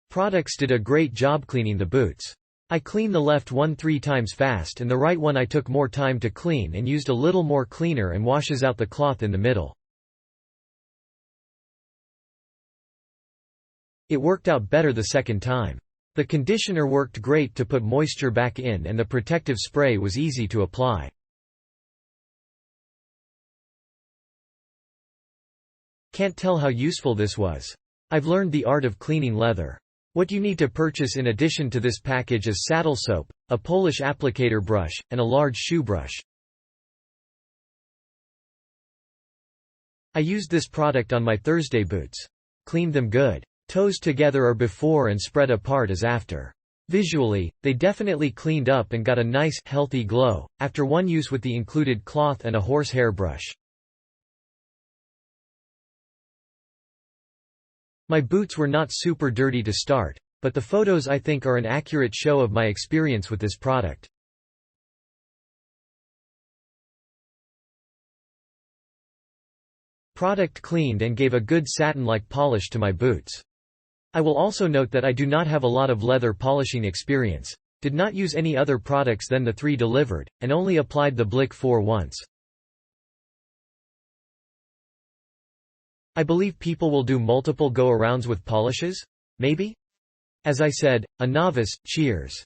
Products did a great job cleaning the boots. I clean the left one 3 times fast and the right one I took more time to clean and used a little more cleaner and washes out the cloth in the middle. It worked out better the second time. The conditioner worked great to put moisture back in and the protective spray was easy to apply. Can't tell how useful this was. I've learned the art of cleaning leather. What you need to purchase in addition to this package is saddle soap, a Polish applicator brush, and a large shoe brush. I used this product on my Thursday boots. Cleaned them good. Toes together are before and spread apart as after. Visually, they definitely cleaned up and got a nice, healthy glow, after one use with the included cloth and a horsehair brush. My boots were not super dirty to start, but the photos I think are an accurate show of my experience with this product. Product cleaned and gave a good satin-like polish to my boots. I will also note that I do not have a lot of leather polishing experience, did not use any other products than the 3 delivered, and only applied the Blick 4 once. I believe people will do multiple go-arounds with polishes? Maybe? As I said, a novice, cheers.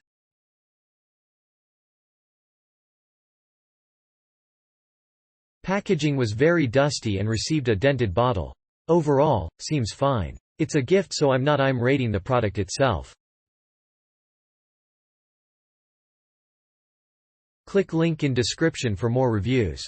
Packaging was very dusty and received a dented bottle. Overall, seems fine. It's a gift so I'm rating the product itself. Click link in description for more reviews.